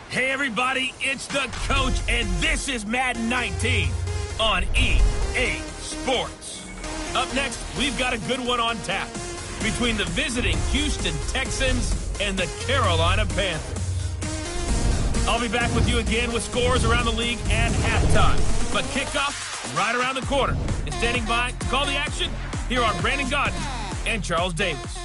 Hey everybody, it's the coach, and this is Madden 19 on EA Sports. Up next, we've got a good one on tap between the visiting Houston Texans and the Carolina Panthers. I'll be back with you again with scores around the league at halftime. But kickoff right around the corner. And standing by to call the action, here are Brandon Godden and Charles Davis.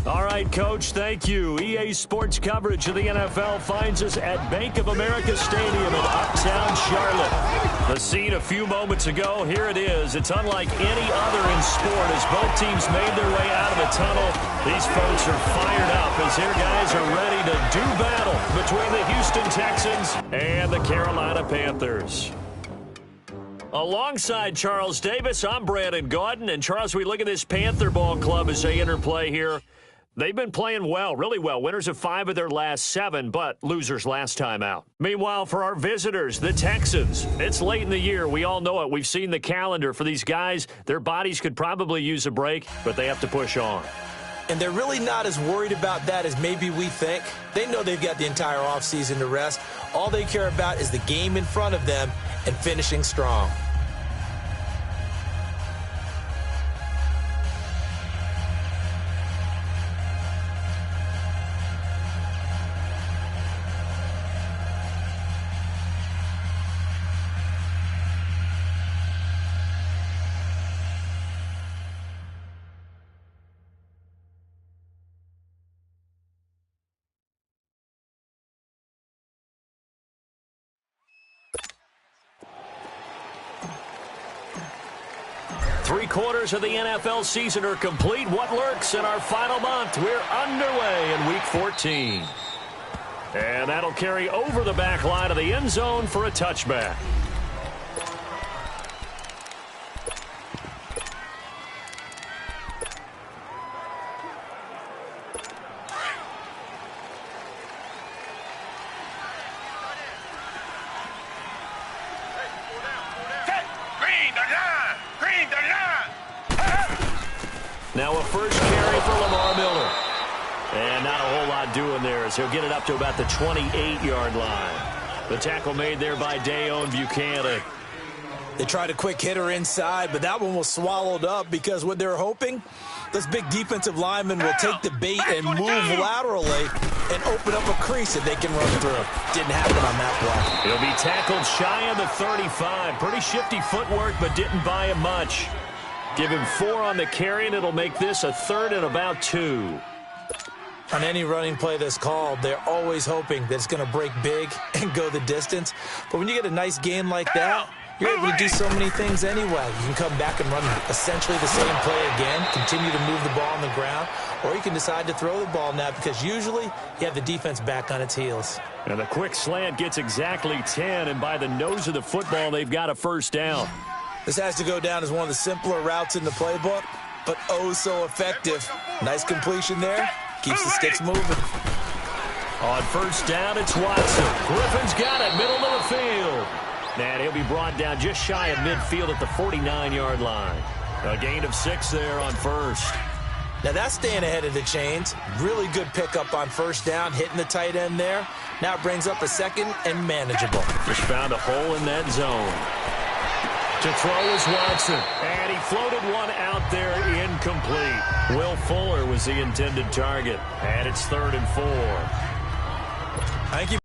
All right, Coach, thank you. EA Sports coverage of the NFL finds us at Bank of America Stadium in Uptown Charlotte. The scene a few moments ago, here it is. It's unlike any other in sport as both teams made their way out of the tunnel. These folks are fired up as their guys are ready to do battle between the Houston Texans and the Carolina Panthers. Alongside Charles Davis, I'm Brandon Godden. And, Charles, we look at this Panther ball club as they enter play here. They've been playing well, really well. Winners of 5 of their last 7, but losers last time out. Meanwhile, for our visitors, the Texans, it's late in the year. We all know it. We've seen the calendar for these guys. Their bodies could probably use a break, but they have to push on. And they're really not as worried about that as maybe we think. They know they've got the entire offseason to rest. All they care about is the game in front of them and finishing strong. Three-quarters of the NFL season are complete. What lurks in our final month? We're underway in Week 14. And that'll carry over the back line of the end zone for a touchback. Now a first carry for Lamar Miller. And not a whole lot doing there as he'll get it up to about the 28-yard line. The tackle made there by Dayon Buchanan. They tried a quick hitter inside, but that one was swallowed up because what they're hoping, this big defensive lineman will take the bait and move laterally and open up a crease that they can run through. Didn't happen on that play. He'll be tackled shy of the 35. Pretty shifty footwork, but didn't buy him much. Give him 4 on the carry, and it'll make this a 3rd and about 2. On any running play that's called, they're always hoping that it's going to break big and go the distance. But when you get a nice gain like that, you're able to do so many things anyway. You can come back and run essentially the same play again, continue to move the ball on the ground, or you can decide to throw the ball now because usually you have the defense back on its heels. And the quick slant gets exactly 10, and by the nose of the football, they've got a first down. This has to go down as one of the simpler routes in the playbook, but oh so effective. Nice completion there. Keeps the sticks moving. On first down, it's Watson. Griffin's got it, middle of the field. And he'll be brought down just shy of midfield at the 49-yard line. A gain of 6 there on first. Now that's staying ahead of the chains. Really good pickup on first down, hitting the tight end there. Now it brings up a 2nd and manageable. Just found a hole in that zone. To throw is Watson, and he floated one out there incomplete. Will Fuller was the intended target, and it's 3rd and 4. I think you're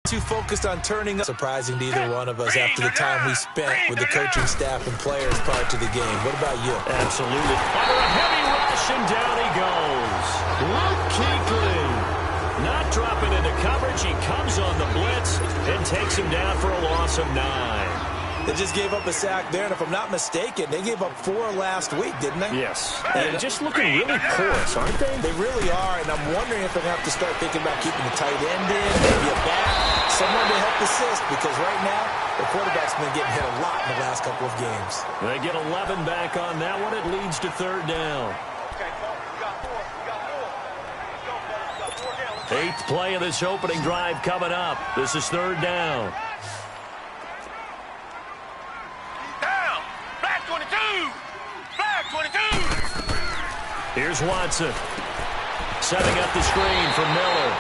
too focused on turning up. Surprising to either one of us after the time we spent with the coaching staff and players prior to the game. What about you? Absolutely. Under a heavy rush, and down he goes. Luke Kuechly not dropping into coverage. He comes on the blitz and takes him down for a loss of 9. They just gave up a sack there, and if I'm not mistaken, they gave up 4 last week, didn't they? Yes. And just looking really porous, aren't they? They really are, and I'm wondering if they're going to have to start thinking about keeping the tight end in, maybe a back, someone to help assist, because right now, the quarterback's been getting hit a lot in the last couple of games. They get 11 back on that one. It leads to 3rd down. 8th play of this opening drive coming up. This is 3rd down. Here's Watson. Setting up the screen for Miller.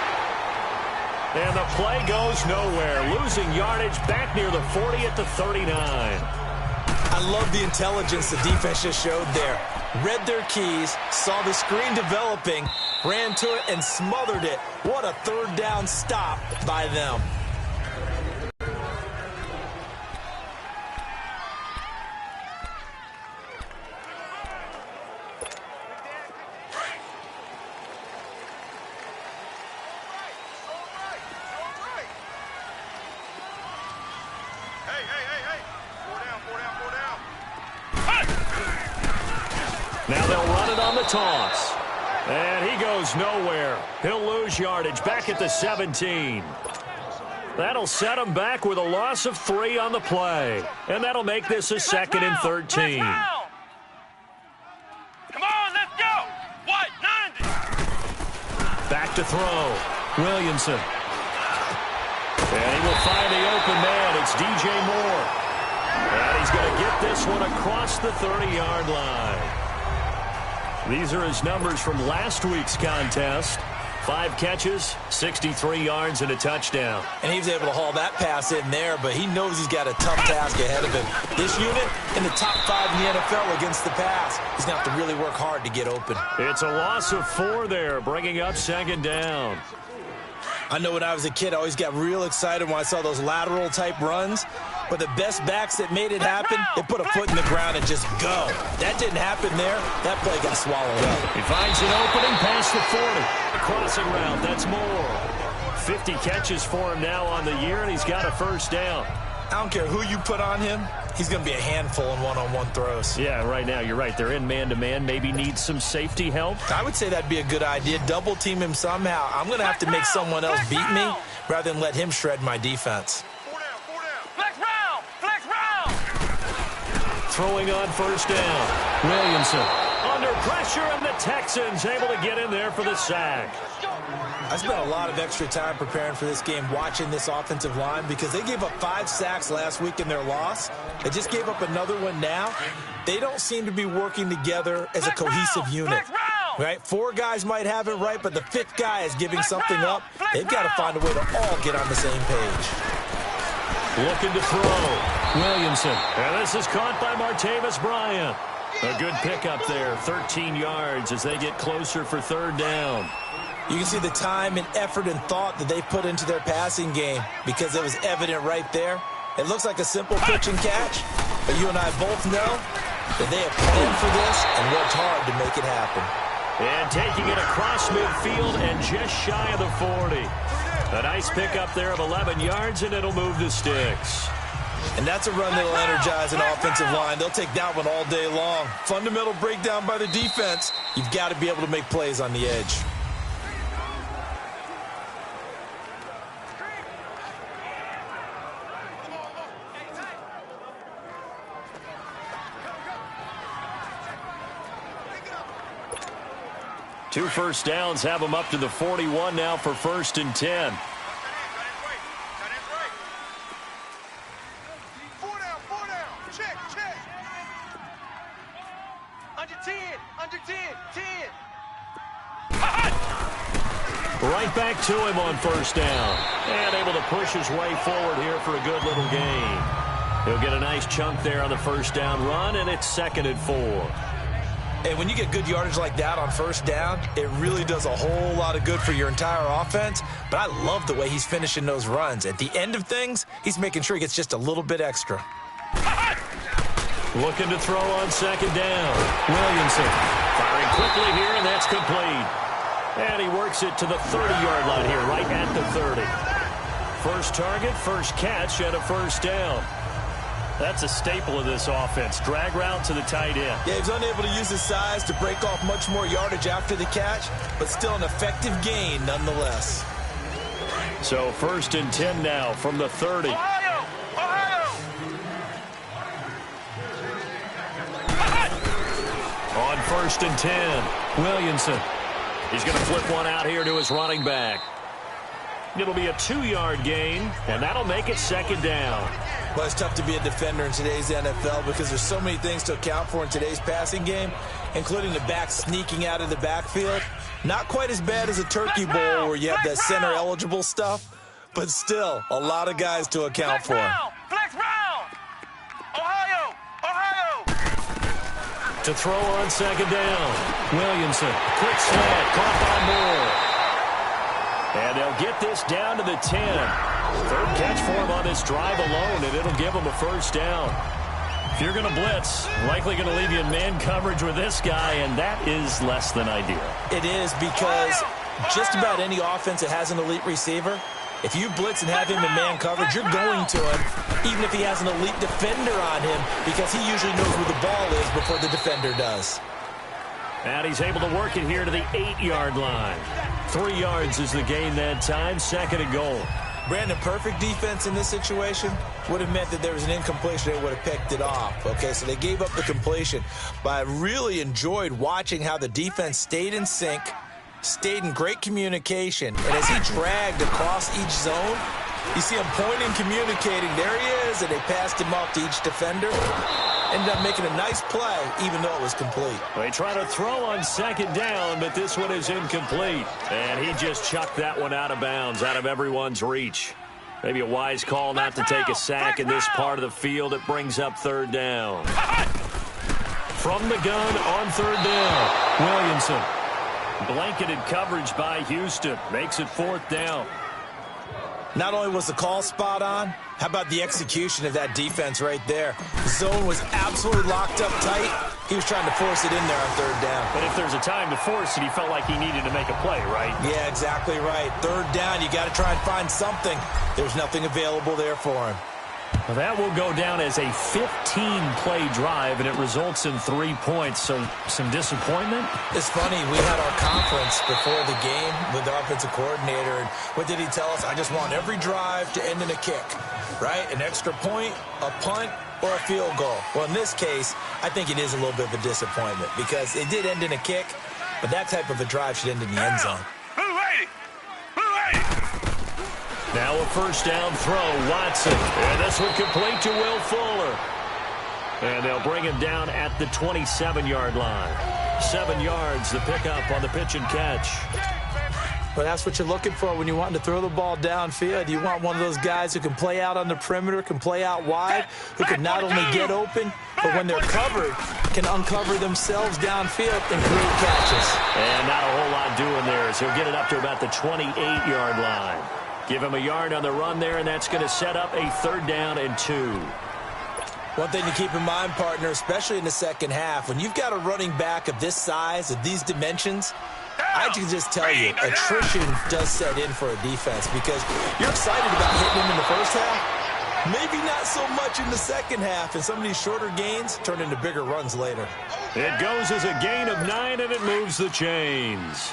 And the play goes nowhere. Losing yardage back near the 40 at the 39. I love the intelligence the defense just showed there. Read their keys, saw the screen developing, ran to it, and smothered it. What a third down stop by them. Now they'll run it on the toss. And he goes nowhere. He'll lose yardage back at the 17. That'll set him back with a loss of 3 on the play. And that'll make this a 2nd and 13. Come on, let's go. What? 90. Back to throw. Williamson. And he will find the open man. It's DJ Moore. And he's going to get this one across the 30-yard line. These are his numbers from last week's contest. 5 catches, 63 yards, and a touchdown. And he was able to haul that pass in there, but he knows he's got a tough task ahead of him. This unit in the top 5 in the NFL against the pass. He's going to have to really work hard to get open. It's a loss of 4 there, bringing up 2nd down. I know when I was a kid, I always got real excited when I saw those lateral-type runs. But the best backs that made it happen, they put a foot in the ground and just go. That didn't happen there. That play got swallowed up. He finds an opening past the 40. A crossing route, that's more. 50 catches for him now on the year, and he's got a 1st down. I don't care who you put on him. He's going to be a handful in one-on-one throws. Yeah, right now, you're right. They're in man-to-man. Maybe needs some safety help. I would say that'd be a good idea. Double team him somehow. I'm going to have to make someone else beat me rather than let him shred my defense. Throwing on 1st down. Williamson under pressure, and the Texans able to get in there for the sack. I spent a lot of extra time preparing for this game, watching this offensive line, because they gave up 5 sacks last week in their loss. They just gave up another one now. They don't seem to be working together as a cohesive unit. Right? 4 guys might have it right, but the 5th guy is giving something up. They've got to find a way to all get on the same page. Looking to throw. Williamson. And this is caught by Martavis Bryant. A good pickup there. 13 yards as they get closer for 3rd down. You can see the time and effort and thought that they put into their passing game because it was evident right there. It looks like a simple pitch and catch, but you and I both know that they have planned for this and worked hard to make it happen. And taking it across midfield and just shy of the 40. A nice pickup there of 11 yards, and it'll move the sticks. And that's a run that'll energize an offensive line. They'll take that one all day long. Fundamental breakdown by the defense. You've got to be able to make plays on the edge. Two 1st downs have them up to the 41 now for 1st and 10. Right back to him on 1st down. And able to push his way forward here for a good little gain. He'll get a nice chunk there on the 1st down run, and it's 2nd and 4. And when you get good yardage like that on 1st down, it really does a whole lot of good for your entire offense. But I love the way he's finishing those runs. At the end of things, he's making sure he gets just a little bit extra. Looking to throw on 2nd down. Williamson firing quickly here, and that's complete. And he works it to the 30-yard line here, right at the 30. First target, first catch, and a 1st down. That's a staple of this offense. Drag route to the tight end. Yeah, he's unable to use his size to break off much more yardage after the catch, but still an effective gain nonetheless. So 1st and 10 now from the 30. Ohio! On 1st and 10, Williamson. He's going to flip one out here to his running back. It'll be a 2-yard gain, and that'll make it 2nd down. Well, it's tough to be a defender in today's NFL because there's so many things to account for in today's passing game, including the back sneaking out of the backfield. Not quite as bad as a turkey bowl where you have that center-eligible stuff, but still, a lot of guys to account for. Flex round! Ohio! To throw on second down. Williamson, quick slant, caught by Moore. And they'll get this down to the 10. Third catch for him on this drive alone, and it'll give him a first down. If you're going to blitz, likely going to leave you in man coverage with this guy, and that is less than ideal. It is, because just about any offense that has an elite receiver, if you blitz and have him in man coverage, you're going to him, even if he has an elite defender on him, because he usually knows where the ball is before the defender does. And he's able to work it here to the 8-yard line. 3 yards is the gain that time, second and goal. Brandon, perfect defense in this situation would have meant that there was an incompletion. They would have picked it off. Okay, so they gave up the completion. But I really enjoyed watching how the defense stayed in sync, stayed in great communication. And as he dragged across each zone, you see him pointing, communicating. There he is, and they passed him off to each defender. Ended up making a nice play, even though it was complete. They try to throw on second down, but this one is incomplete. And he just chucked that one out of bounds, out of everyone's reach. Maybe a wise call not to take a sack in this part of the field. It brings up third down. From the gun on third down, Williamson. Blanketed coverage by Houston. Makes it fourth down. Not only was the call spot on, how about the execution of that defense right there? The zone was absolutely locked up tight. He was trying to force it in there on third down. But if there's a time to force it, he felt like he needed to make a play, right? Yeah, exactly right. Third down, you got to try and find something. There's nothing available there for him. Well, that will go down as a 15-play drive, and it results in 3 points. So some disappointment? It's funny. We had our conference before the game with the offensive coordinator, and what did he tell us? I just want every drive to end in a kick, right? An extra point, a punt, or a field goal. Well, in this case, I think it is a little bit of a disappointment because it did end in a kick, but that type of a drive should end in the end zone. Now a first down throw, Watson. And this one complete to Will Fuller. And they'll bring him down at the 27-yard line. 7 yards, the pickup on the pitch and catch. Well, that's what you're looking for when you want to throw the ball downfield. You want one of those guys who can play out on the perimeter, can play out wide, who can not only get open, but when they're covered, can uncover themselves downfield and create catches. And not a whole lot doing there, so he'll get it up to about the 28-yard line. Give him a yard on the run there, and that's going to set up a third down and 2. One thing to keep in mind, partner, especially in the second half, when you've got a running back of this size, of these dimensions, I can just tell you, attrition does set in for a defense because you're excited about hitting him in the first half. Maybe not so much in the second half, and some of these shorter gains turn into bigger runs later. It goes as a gain of 9, and it moves the chains.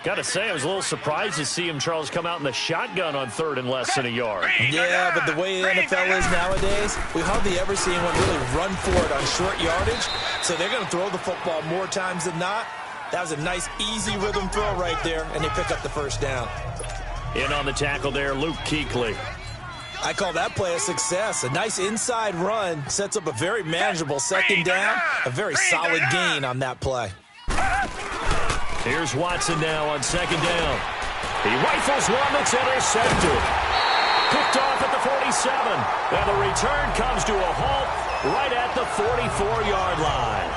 Got to say, I was a little surprised to see him, Charles, come out in the shotgun on third and less than a yard. Yeah, but the way the NFL is nowadays, we hardly ever see anyone really run for it on short yardage, so they're going to throw the football more times than not. That was a nice, easy rhythm throw right there, and they pick up the first down. In on the tackle there, Luke Kuechly. I call that play a success. A nice inside run sets up a very manageable second down, a very solid gain on that play. Here's Watson now on second down. He rifles one that's intercepted. Picked off at the 47. And the return comes to a halt right at the 44-yard line.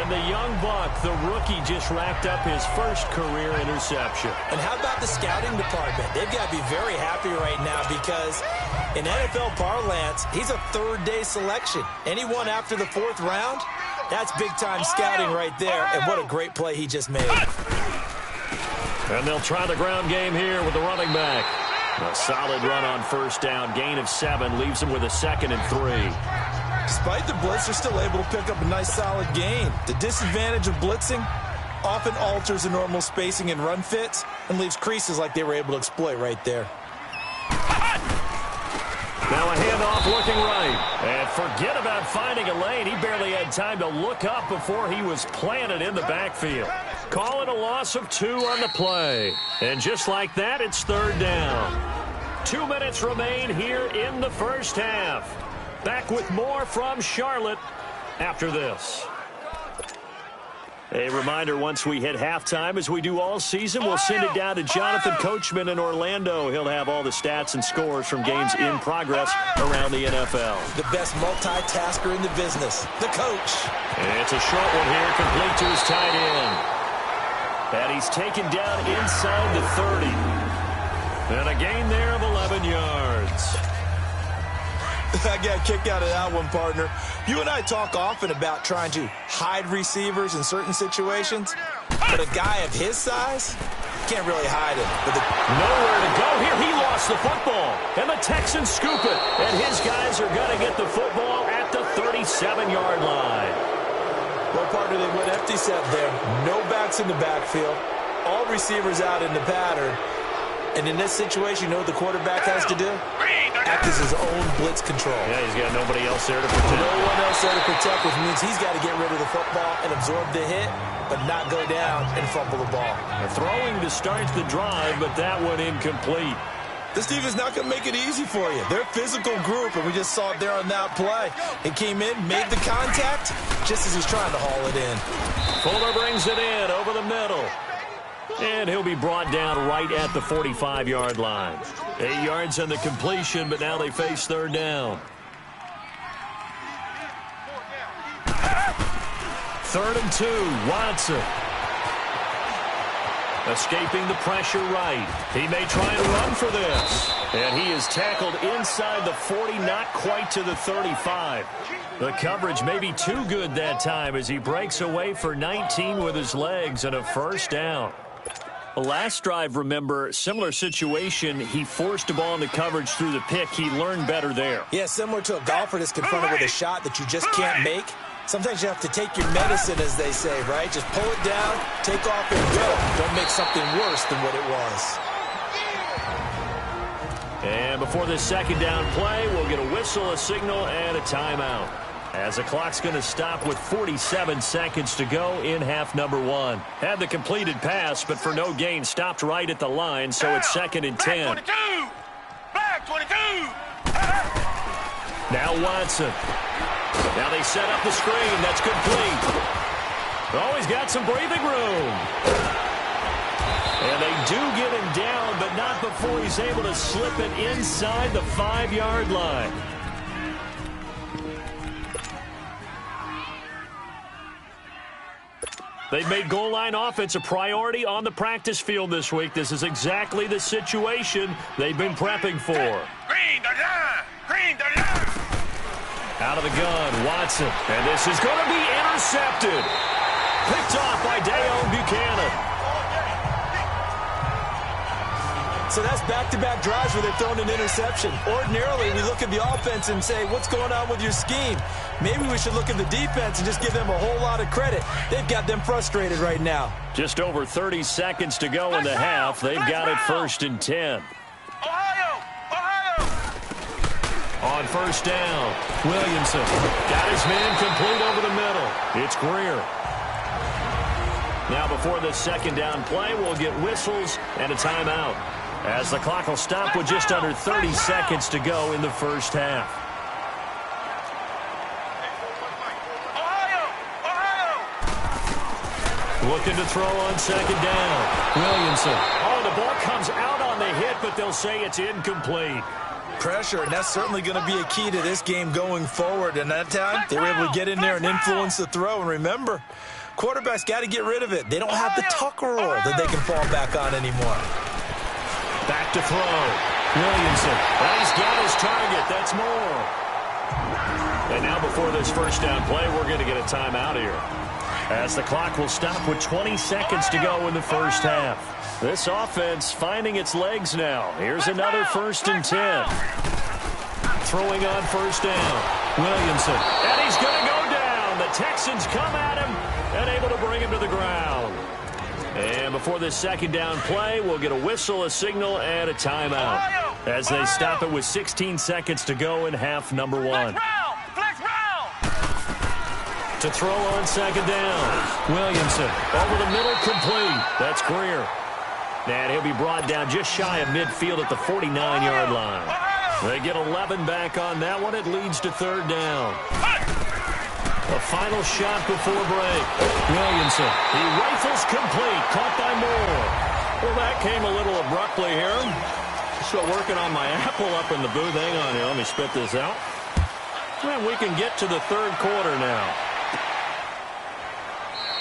And the young buck, the rookie, just racked up his first career interception. And how about the scouting department? They've got to be very happy right now because in NFL parlance, he's a third-day selection. Anyone after the 4th round, that's big-time scouting right there. And what a great play he just made. And they'll try the ground game here with the running back. A solid run on first down. Gain of 7 leaves him with a 2nd and 3. Despite the blitz, they're still able to pick up a nice solid gain. The disadvantage of blitzing often alters the normal spacing and run fits and leaves creases like they were able to exploit right there. Now a handoff looking right. And forget about finding a lane. He barely had time to look up before he was planted in the backfield. Call it a loss of 2 on the play. And just like that, it's third down. 2 minutes remain here in the first half. Back with more from Charlotte after this. A reminder, once we hit halftime, as we do all season, we'll send it down to Jonathan Coachman in Orlando. He'll have all the stats and scores from games in progress around the NFL. The best multitasker in the business, the coach. It's a short one here, complete to his tight end. And he's taken down inside the 30. And a gain there of 11 yards. I got a kick out of that one, partner. You and I talk often about trying to hide receivers in certain situations, but a guy of his size can't really hide him. Nowhere to go here. He lost the football, and the Texans scoop it, and his guys are going to get the football at the 37-yard line. Well, partner, they went empty set there. No backs in the backfield. All receivers out in the pattern. And in this situation, you know what the quarterback has to do? Act as his own blitz control. Yeah, he's got nobody else there to protect. No one else there to protect, which means he's got to get rid of the football and absorb the hit, but not go down and fumble the ball. Throwing to start the drive, but that one incomplete. This defense not going to make it easy for you. They're a physical group, and we just saw it there on that play. It came in, made the contact, just as he's trying to haul it in. Fuller brings it in over the middle. And he'll be brought down right at the 45-yard line. 8 yards on the completion, but now they face third down. 3rd and 2, Watson. Escaping the pressure right. He may try and run for this. And he is tackled inside the 40, not quite to the 35. The coverage may be too good that time as he breaks away for 19 with his legs and a first down. The last drive, remember, similar situation. He forced a ball into coverage through the pick. He learned better there. Yeah, similar to a golfer that's confronted with a shot that you just can't make. Sometimes you have to take your medicine, as they say, right? Just pull it down, take off, and go. Don't make something worse than what it was. And before this second down play, we'll get a whistle, a signal, and a timeout. As the clock's going to stop with 47 seconds to go in half number 1. Had the completed pass, but for no gain, stopped right at the line, so it's 2nd and 10. Black 22! Black 22! Now Watson. Now they set up the screen. That's complete. Oh, he's got some breathing room. And they do get him down, but not before he's able to slip it inside the 5-yard line. They've made goal line offense a priority on the practice field this week. This is exactly the situation they've been prepping for. Green the line! Green the line! Out of the gun, Watson. And this is going to be intercepted. Picked off by Dayon Buchanan. So that's back-to-back drives where they've thrown an interception. Ordinarily, we look at the offense and say, what's going on with your scheme? Maybe we should look at the defense and just give them a whole lot of credit. They've got them frustrated right now. Just over 30 seconds to go in the half. They've got it 1st and 10. Ohio! Ohio! On first down, Williamson got his man complete over the middle. It's Greer. Now before the second down play, we'll get whistles and a timeout, as the clock will stop with just under 30 seconds to go in the first half. Ohio! Ohio! Looking to throw on second down. Williamson. Oh, the ball comes out on the hit, but they'll say it's incomplete. Pressure, and that's certainly going to be a key to this game going forward. And that time, they were able to get in there and influence the throw. And remember, quarterbacks got to get rid of it. They don't have the tuck roll that they can fall back on anymore. Back to throw. Williamson. Well, he's got his target. That's more. And now before this first down play, we're going to get a timeout here, as the clock will stop with 20 seconds to go in the first half. This offense finding its legs now. Here's another 1st and 10. Throwing on first down. Williamson. And he's going to go down. The Texans come at him and able to bring him to the ground. And before this second down play, we'll get a whistle, a signal, and a timeout, as they stop it with 16 seconds to go in half number 1. Flex round! To throw on second down, Williamson over the middle, complete. That's Greer. And he'll be brought down just shy of midfield at the 49-yard line. They get 11 back on that one. It leads to third down. A final shot before break. Williamson. He rifles complete. Caught by Moore. Well, that came a little abruptly here. Still working on my apple up in the booth. Hang on here. Let me spit this out. And we can get to the third quarter now.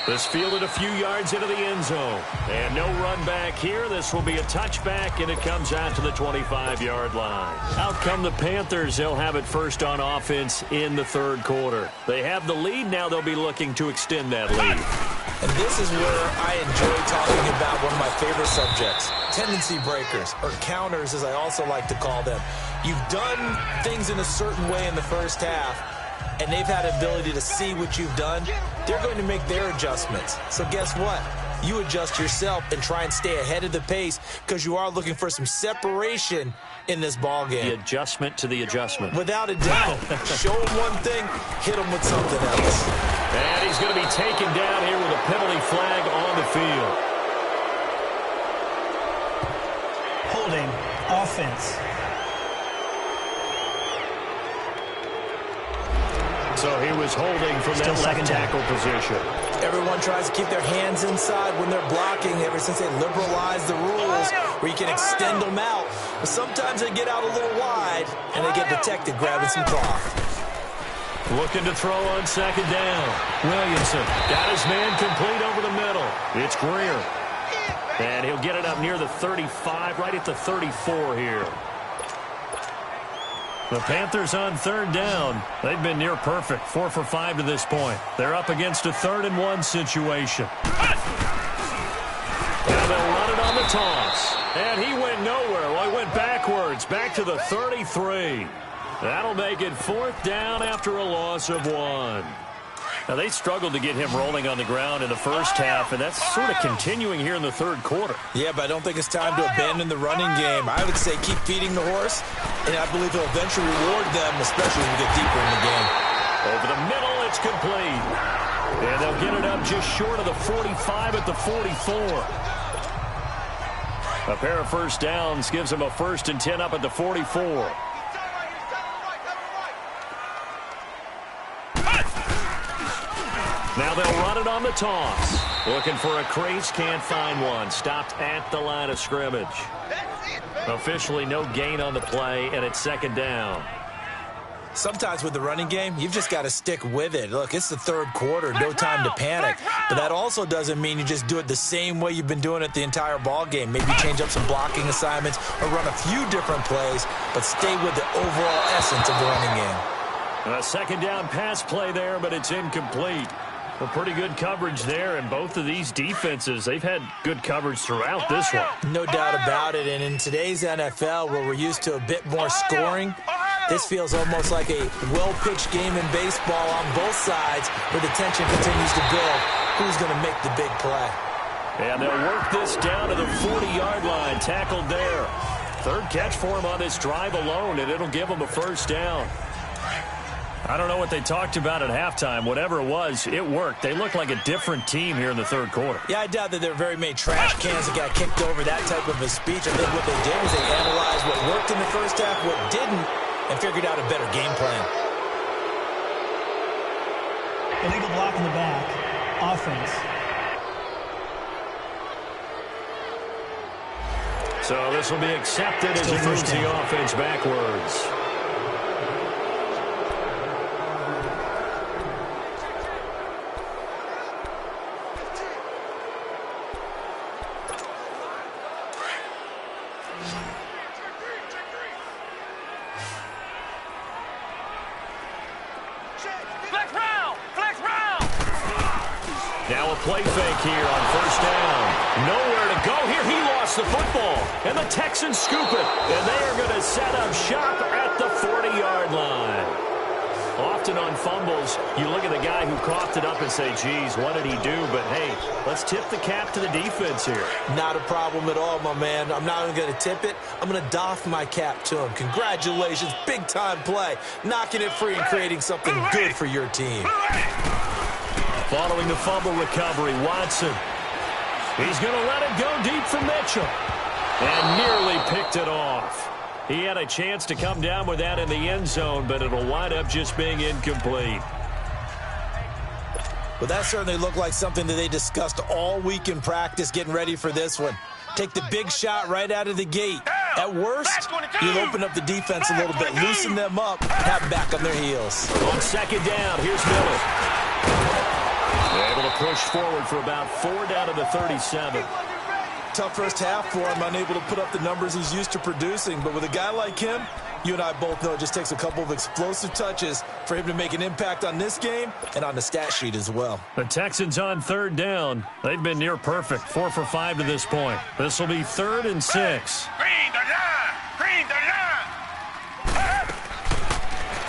This fielded a few yards into the end zone. And no run back here. This will be a touchback, and it comes out to the 25-yard line. Out come the Panthers. They'll have it first on offense in the third quarter. They have the lead. Now they'll be looking to extend that lead. And this is where I enjoy talking about one of my favorite subjects, tendency breakers, or counters as I also like to call them. You've done things in a certain way in the first half, and they've had an ability to see what you've done. They're going to make their adjustments. So guess what? You adjust yourself and try and stay ahead of the pace because you are looking for some separation in this ball game. The adjustment to the adjustment. Without a doubt. Show them one thing, hit them with something else. And he's going to be taken down here with a penalty flag on the field. Holding offense. So he was holding from that left tackle position. Everyone tries to keep their hands inside when they're blocking ever since they liberalized the rules where you can extend them out. But sometimes they get out a little wide and they get detected grabbing some cloth. Looking to throw on second down. Williamson got his man complete over the middle. It's Greer. And he'll get it up near the 35, right at the 34 here. The Panthers on third down. They've been near perfect, 4 for 5 to this point. They're up against a 3rd-and-1 situation. Now they'll run it on the toss. And he went nowhere. Well, he went backwards, back to the 33. That'll make it 4th down after a loss of 1. Now, they struggled to get him rolling on the ground in the first half, and that's sort of continuing here in the third quarter. Yeah, but I don't think it's time to abandon the running game. I would say keep feeding the horse, and I believe he'll eventually reward them, especially as we get deeper in the game. Over the middle, it's complete. And they'll get it up just short of the 45 at the 44. A pair of first downs gives them a 1st and 10 up at the 44. Now they'll run it on the toss. Looking for a crease, can't find one. Stopped at the line of scrimmage. Officially no gain on the play, and it's 2nd down. Sometimes with the running game, you've just got to stick with it. Look, it's the third quarter, no time to panic. But that also doesn't mean you just do it the same way you've been doing it the entire ball game. Maybe change up some blocking assignments or run a few different plays, but stay with the overall essence of the running game. A 2nd down pass play there, but it's incomplete. Well, pretty good coverage there, and both of these defenses, they've had good coverage throughout this one. No doubt about it, and in today's NFL, where we're used to a bit more scoring, this feels almost like a well-pitched game in baseball on both sides, where the tension continues to build. Who's going to make the big play? And they'll work this down to the 40-yard line, tackled there. 3rd catch for him on this drive alone, and it'll give him a 1st down. I don't know what they talked about at halftime. Whatever it was, it worked. They look like a different team here in the third quarter. Yeah, I doubt that there were very many trash cans that got kicked over that type of a speech. I think what they did was they analyzed what worked in the first half, what didn't, and figured out a better game plan. Illegal block in the back. Offense. So this will be accepted as it moves the offense backwards. Now a play fake here on 1st down. Nowhere to go here. He lost the football. And the Texans scoop it. And they are going to set up shop at the 40-yard line. Often on fumbles, you look at the guy who coughed it up and say, geez, what did he do? But, hey, let's tip the cap to the defense here. Not a problem at all, my man. I'm not even going to tip it. I'm going to doff my cap to him. Congratulations. Big-time play. Knocking it free and creating something good for your team. Following the fumble recovery, Watson. He's going to let it go deep for Mitchell. And nearly picked it off. He had a chance to come down with that in the end zone, but it'll wind up just being incomplete. Well, that certainly looked like something that they discussed all week in practice getting ready for this one. Take the big shot right out of the gate. At worst, you'll open up the defense a little bit, loosen them up, have them back on their heels. On second down, here's Miller. Able to push forward for about 4 down to the 37. Tough first half for him, unable to put up the numbers he's used to producing. But with a guy like him, you and I both know it just takes a couple of explosive touches for him to make an impact on this game and on the stat sheet as well. The Texans on third down. They've been near perfect, 4 for 5 to this point. This will be 3rd and 6. Green the line! Green the line!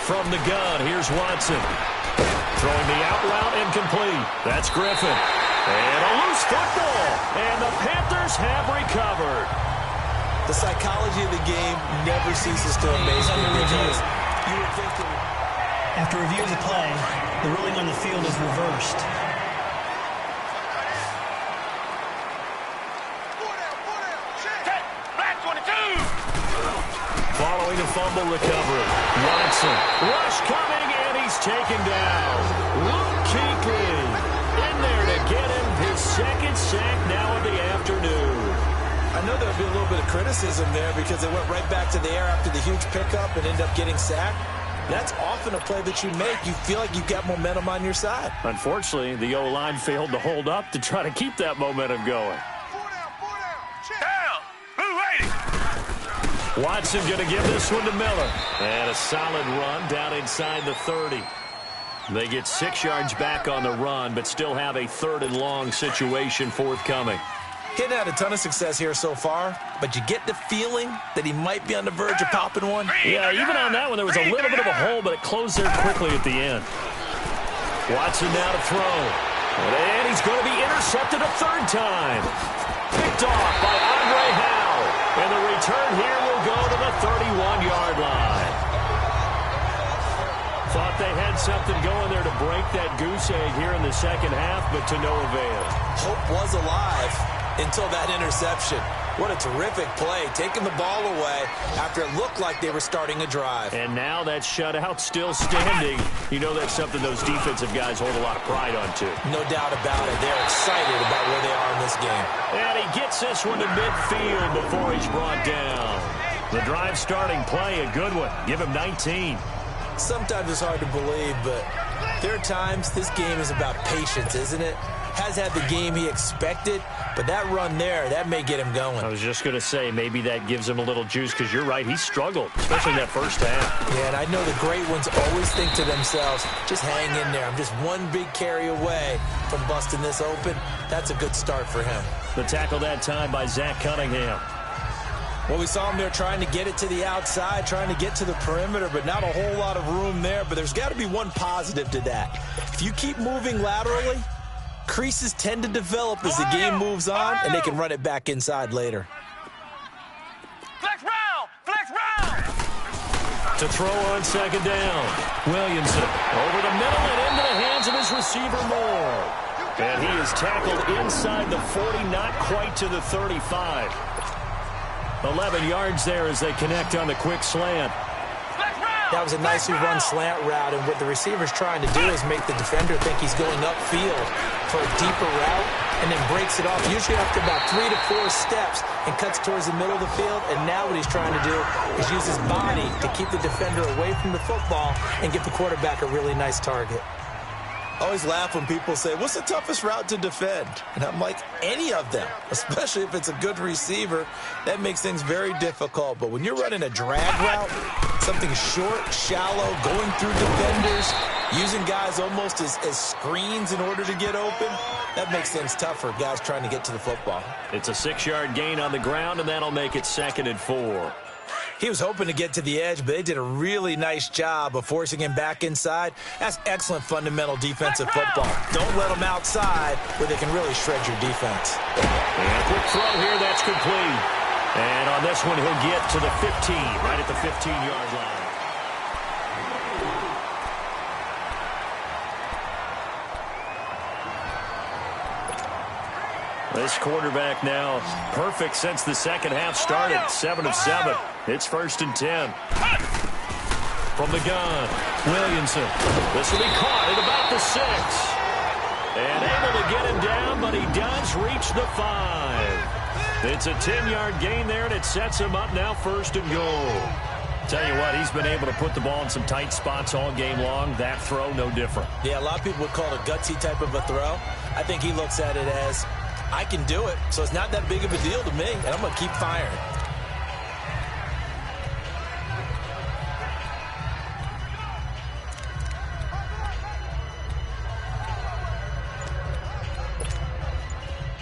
From the gun, here's Watson. Throwing the out route incomplete. That's Griffin. And a loose football. And the Panthers have recovered. The psychology of the game never ceases to amaze me because you would think that... After review of the play, the ruling on the field is reversed. Black 22! Following a fumble recovery, Watson. Rush coming, and he's taken down. Luke Kuechly in there to get him his second sack now of the afternoon. I know there'll be a little bit of criticism there because they went right back to the air after the huge pickup and ended up getting sacked. That's often a play that you make. You feel like you've got momentum on your side. Unfortunately, the O-line failed to hold up to try to keep that momentum going. Down! Blue 80! Watson going to give this one to Miller. And a solid run down inside the 30. They get 6 yards back on the run, but still have a 3rd and long situation forthcoming. He's had a ton of success here so far, but you get the feeling that he might be on the verge of popping one. Yeah, even on that one, there was a little bit of a hole, but it closed there quickly at the end. Watson now to throw. And he's going to be intercepted a 3rd time. Picked off by Andre Howe. And the return here will go to the 31-yard line. Thought they had something going there to break that goose egg here in the second half, but to no avail. Hope was alive until that interception. What a terrific play, taking the ball away after it looked like they were starting a drive. And now that shutout still standing. You know that's something those defensive guys hold a lot of pride on, too. No doubt about it. They're excited about where they are in this game. And he gets this one to midfield before he's brought down. The drive starting play, a good one. Give him 19. Sometimes it's hard to believe, but there are times this game is about patience, isn't it? Has had the game he expected, but that run there, that may get him going. I was just going to say, maybe that gives him a little juice, because you're right, he struggled, especially in that first half. Yeah, and I know the great ones always think to themselves, just hang in there. I'm just one big carry away from busting this open. That's a good start for him. The tackle that time by Zach Cunningham. Well, we saw him there trying to get it to the outside, trying to get to the perimeter, but not a whole lot of room there. But there's got to be one positive to that. If you keep moving laterally, creases tend to develop as the game moves on, and they can run it back inside later. Flex round! Flex round! To throw on second down. Williamson over the middle and into the hands of his receiver Moore. And he is tackled inside the 40, not quite to the 35. 11 yards there as they connect on the quick slant. That was a nicely run slant route, and what the receiver's trying to do is make the defender think he's going upfield for a deeper route, and then breaks it off, usually after about 3 to 4 steps, and cuts towards the middle of the field. And now what he's trying to do is use his body to keep the defender away from the football and get the quarterback a really nice target. I always laugh when people say, what's the toughest route to defend? And I'm like, any of them, especially if it's a good receiver. That makes things very difficult. But when you're running a drag route, something short, shallow, going through defenders, using guys almost as screens in order to get open, that makes things tough for guys trying to get to the football. It's a 6-yard gain on the ground, and that'll make it 2nd and 4. He was hoping to get to the edge, but they did a really nice job of forcing him back inside. That's excellent fundamental defensive football. Don't let them outside where they can really shred your defense. And a quick throw here, that's complete. And on this one, he'll get to the 15, right at the 15-yard line. This quarterback now perfect since the second half started. 7 of 7. It's 1st and 10. From the gun, Williamson. This will be caught at about the 6. And able to get him down, but he does reach the 5. It's a 10-yard gain there, and it sets him up now 1st and goal. Tell you what, he's been able to put the ball in some tight spots all game long. That throw, no different. Yeah, a lot of people would call it a gutsy type of a throw. I think he looks at it as, I can do it, so it's not that big of a deal to me, and I'm going to keep firing.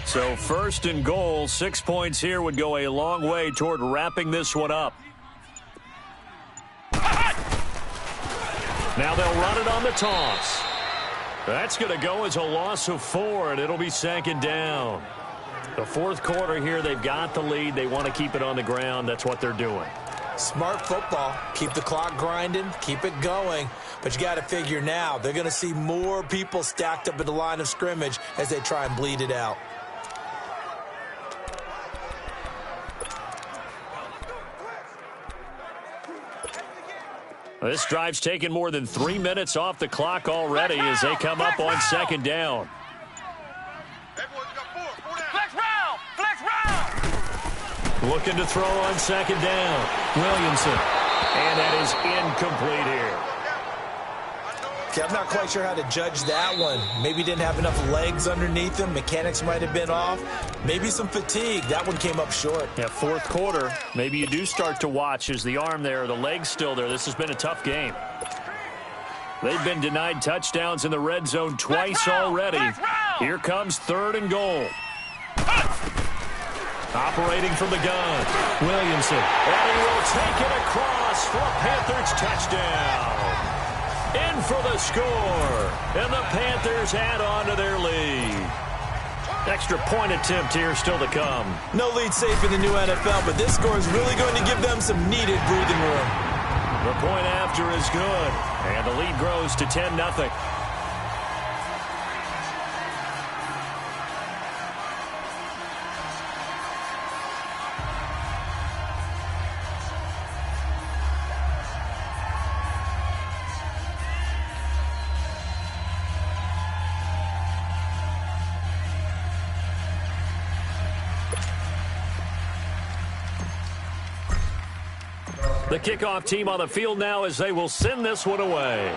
So 1st and goal, 6 points here would go a long way toward wrapping this one up. Now they'll run it on the toss. That's going to go as a loss of 4, and it'll be 2nd down. The 4th quarter here, they've got the lead. They want to keep it on the ground. That's what they're doing. Smart football. Keep the clock grinding. Keep it going. But you got to figure now, they're going to see more people stacked up at the line of scrimmage as they try and bleed it out. This drive's taken more than 3 minutes off the clock already as they come up on 2nd down. Looking to throw on 2nd down. Williamson. And that is incomplete here. Okay, I'm not quite sure how to judge that one. Maybe didn't have enough legs underneath him. Mechanics might have been off. Maybe some fatigue. That one came up short. Yeah, 4th quarter. Maybe you do start to watch. Is the arm there, the leg's still there? This has been a tough game. They've been denied touchdowns in the red zone twice already. Here comes 3rd and goal. Operating from the gun. Williamson. And he will take it across for a Panthers touchdown. In for the score. And the Panthers add on to their lead. Extra point attempt here still to come. No lead safe in the new NFL, but this score is really going to give them some needed breathing room. The point after is good. And the lead grows to 10-0. The kickoff team on the field now as they will send this one away.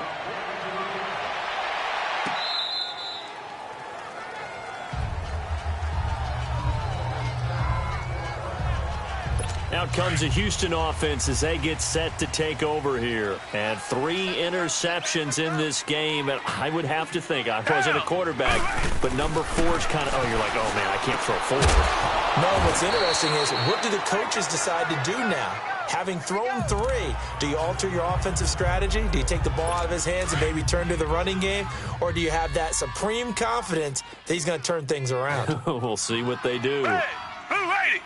Out comes the Houston offense as they get set to take over here. And 3 interceptions in this game. And I would have to think, I wasn't a quarterback, but number 4 is kind of, oh, you're like, oh, man, I can't throw 4. No, what's interesting is, what do the coaches decide to do now? Having thrown 3, do you alter your offensive strategy? Do you take the ball out of his hands and maybe turn to the running game? Or do you have that supreme confidence that he's going to turn things around? We'll see what they do. Hey, who ate it?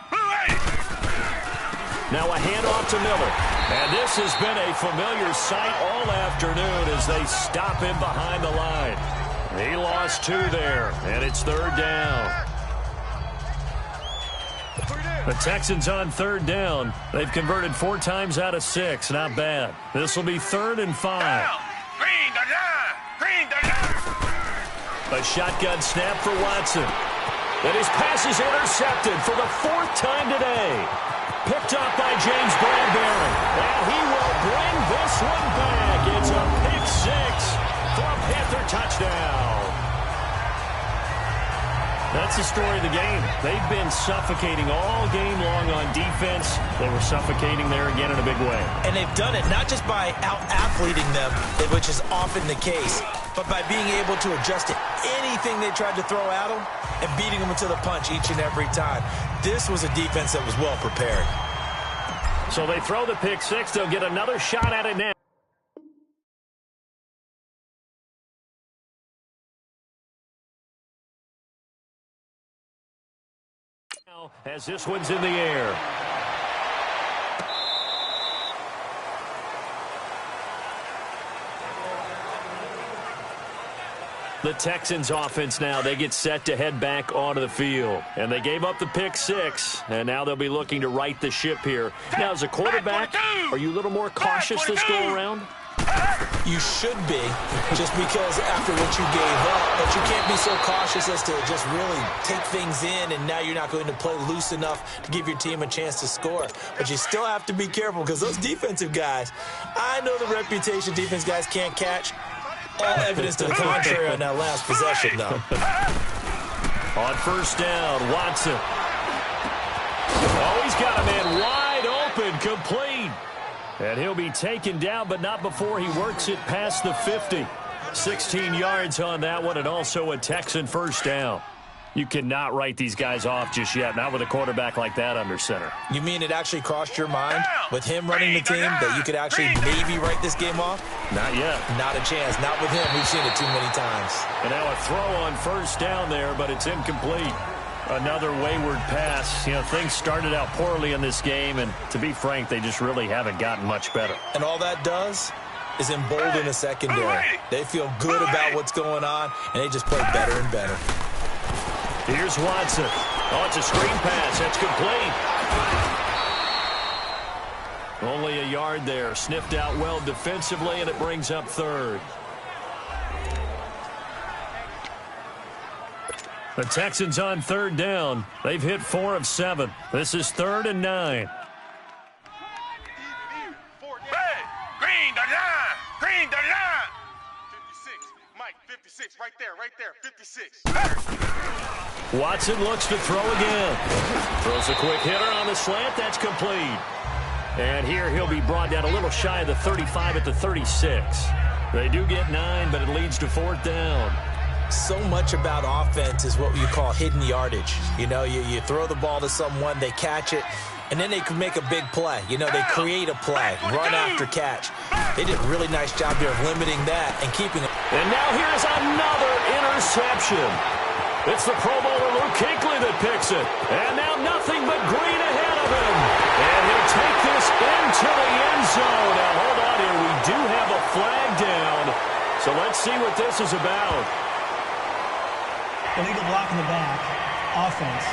Who ate it? Now a handoff to Miller. And this has been a familiar sight all afternoon as they stop him behind the line. He lost 2 there, and it's 3rd down. The Texans on 3rd down. They've converted 4 times out of 6. Not bad. This will be 3rd and 5. Green the line! Green the line! A shotgun snap for Watson. And his pass is intercepted for the 4th time today. Picked up by James Bradbury. And he will bring this one back. It's a pick 6 for a Panther touchdown. That's the story of the game. They've been suffocating all game long on defense. They were suffocating there again in a big way. And they've done it not just by out-athleting them, which is often the case, but by being able to adjust to anything they tried to throw at them and beating them to the punch each and every time. This was a defense that was well prepared. So they throw the pick 6. They'll get another shot at it now. As this one's in the air. The Texans offense now, they get set to head back onto the field. And they gave up the pick 6, and now they'll be looking to right the ship here. Now, as a quarterback, are you a little more cautious this go around? You should be, just because after what you gave up, but you can't be so cautious as to just really take things in, and now you're not going to play loose enough to give your team a chance to score. But you still have to be careful because those defensive guys, I know the reputation defense guys can't catch. All evidence to the contrary on that last possession, though. On first down, Watson. Oh, he's got a man wide open, complete. And he'll be taken down, but not before he works it past the 50. 16 yards on that one, and also a Texan first down. You cannot write these guys off just yet, not with a quarterback like that under center. You mean it actually crossed your mind with him running the team that you could actually maybe write this game off? Not yet. Not a chance. Not with him. We've seen it too many times. And now a throw on first down there, but it's incomplete. Another wayward pass. You know, things started out poorly in this game, and to be frank, they just really haven't gotten much better. And all that does is embolden the secondary. They feel good about what's going on, and they just play better and better. Here's Watson. Oh, it's a screen pass. That's complete. Only a yard there. Sniffed out well defensively, and it brings up third. The Texans on third down. They've hit 4 of 7. This is 3rd and 9. Green the line. Green the line. 56. Mike, 56. Right there. 56. Watson looks to throw again. Throws a quick hitter on the slant. That's complete. And here he'll be brought down a little shy of the 35 at the 36. They do get 9, but it leads to 4th down. So much about offense is what you call hidden yardage. You know, you throw the ball to someone, they catch it, and then they can make a big play. You know, they create a play, run after catch. They did a really nice job there of limiting that and keeping it. And now here's another interception. It's the Pro Bowler Luke Kuechly that picks it. And now nothing but green ahead of him. And he'll take this into the end zone. Now hold on here. We do have a flag down. So let's see what this is about. Illegal block in the back. Offense.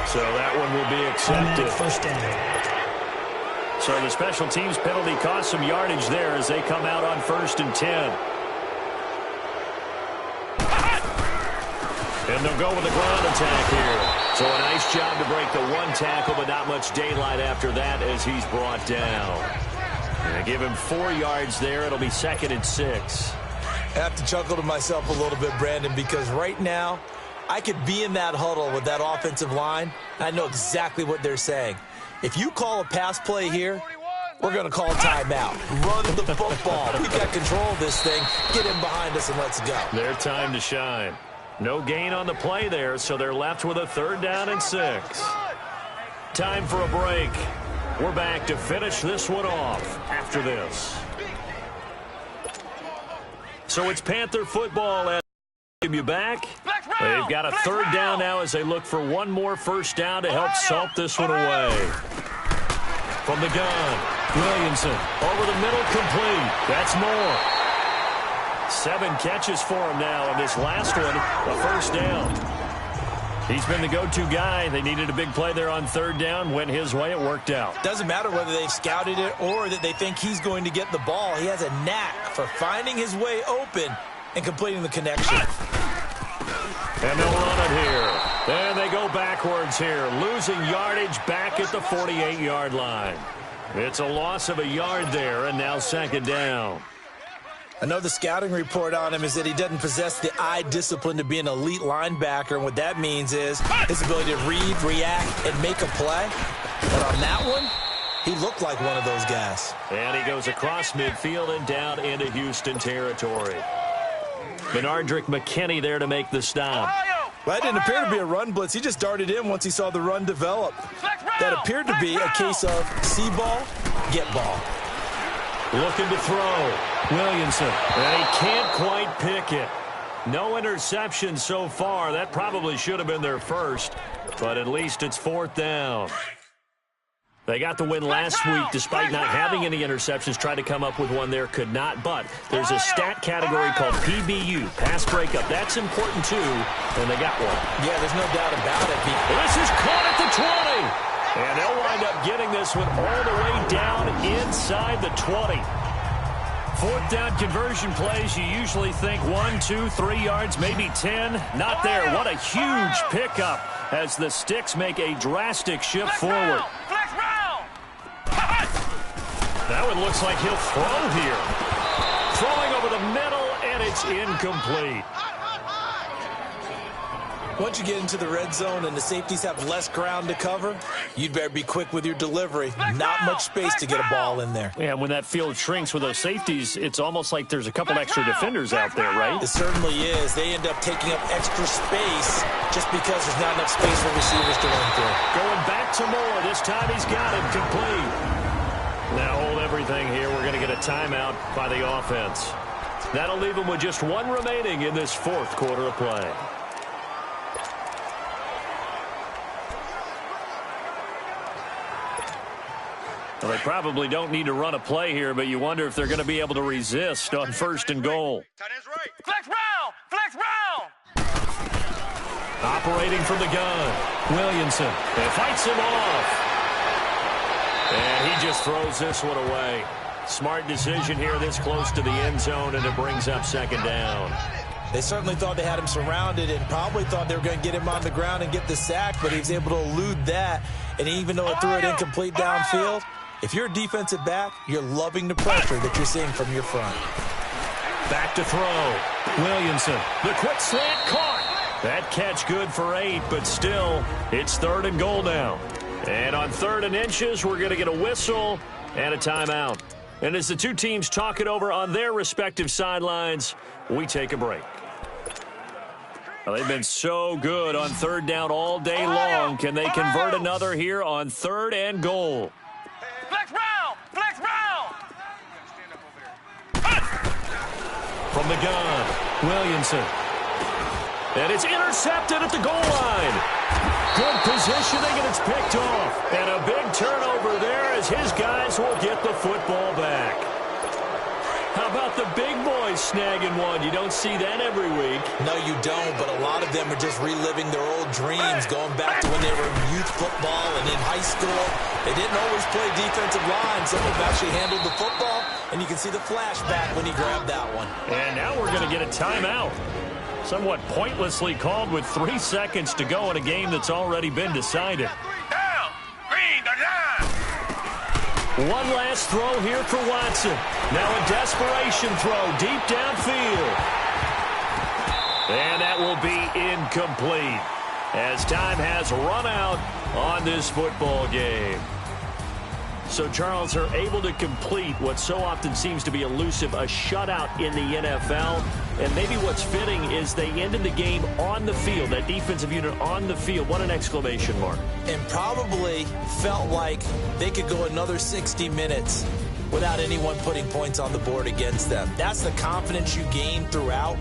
So that one will be accepted. First down. So the special teams penalty cost some yardage there as they come out on 1st and 10. And they'll go with the ground attack here. So a nice job to break the one tackle, but not much daylight after that as he's brought down. And give him 4 yards there. It'll be 2nd and 6. I have to chuckle to myself a little bit, Brandon, because right now I could be in that huddle with that offensive line. I know exactly what they're saying. If you call a pass play here, we're going to call timeout. Run the football. We've got control of this thing. Get in behind us and let's go. Their time to shine. No gain on the play there, so they're left with a 3rd down and 6. Time for a break. We're back to finish this one off after this. So it's Panther football as you back. They've got a 3rd down now as they look for one more first down to help salt this one away. From the gun, Williamson over the middle, complete. That's more. 7 catches for him now, and this last one, a first down. He's been the go-to guy. They needed a big play there on 3rd down. Went his way. It worked out. Doesn't matter whether they've scouted it or that they think he's going to get the ball. He has a knack for finding his way open and completing the connection. And they'll run it here. And they go backwards here. Losing yardage back at the 48-yard line. It's a loss of a yard there, and now 2nd down. I know the scouting report on him is that he doesn't possess the eye discipline to be an elite linebacker, and what that means is his ability to read, react, and make a play. But on that one, he looked like one of those guys. And he goes across midfield and down into Houston territory. Benardrick McKinney there to make the stop. Well, that didn't appear to be a run blitz. He just darted in once he saw the run develop. That appeared to be a case of see ball, get ball. Looking to throw. Williamson. And he can't quite pick it. No interception so far. That probably should have been their first. But at least it's 4th down. They got the win last week despite not having any interceptions. Tried to come up with one there, could not. But there's a stat category called PBU, pass breakup. That's important too, and they got one. Yeah, there's no doubt about it. This is caught at the 20. And they'll wind up getting this one all the way down inside the 20. Fourth down conversion plays, you usually think 1, 2, 3 yards, maybe 10. Not there. What a huge pickup as the Sticks make a drastic shift forward. That one looks like he'll throw here. Throwing over the middle, and it's incomplete. Once you get into the red zone and the safeties have less ground to cover, you'd better be quick with your delivery. Not much space to get a ball in there. Yeah, when that field shrinks with those safeties, it's almost like there's a couple extra defenders out there, right? It certainly is. They end up taking up extra space just because there's not enough space for receivers to run through. Going back to Moore. This time he's got it complete. Now hold everything here. We're going to get a timeout by the offense. That'll leave them with just one remaining in this fourth quarter of play. Well, they probably don't need to run a play here, but you wonder if they're going to be able to resist on first and goal. Flex round! Flex round! Operating from the gun. Williamson. It fights him off. And he just throws this one away. Smart decision here this close to the end zone, and it brings up second down. They certainly thought they had him surrounded and probably thought they were going to get him on the ground and get the sack, but he was able to elude that. And even though it threw it incomplete downfield, if you're a defensive back, you're loving the pressure that you're seeing from your front. Back to throw. Williamson. The quick slant caught. That catch good for 8, but still, it's third and goal now. And on 3rd and inches, we're going to get a whistle and a timeout. And as the two teams talk it over on their respective sidelines, we take a break. Well, they've been so good on 3rd down all day long. Can they convert another here on 3rd and goal? Flex round! Flex round! From the gun, Williamson. And it's intercepted at the goal line. Good positioning, and it's picked off. And a big turnover there as his guys will get the football back. How about the big boys snagging one? You don't see that every week. No, you don't, but a lot of them are just reliving their old dreams, going back to when they were in youth football and in high school. They didn't always play defensive line. Some of them actually handled the football, and you can see the flashback when he grabbed that one. And now we're going to get a timeout. Somewhat pointlessly called with 3 seconds to go in a game that's already been decided. Down! Green, the line! One last throw here for Watson. Now a desperation throw deep downfield. And that will be incomplete as time has run out on this football game. So, Charles, are able to complete what so often seems to be elusive, a shutout in the NFL. And maybe what's fitting is they ended the game on the field, that defensive unit on the field. What an exclamation mark. And probably felt like they could go another 60 minutes without anyone putting points on the board against them. That's the confidence you gain throughout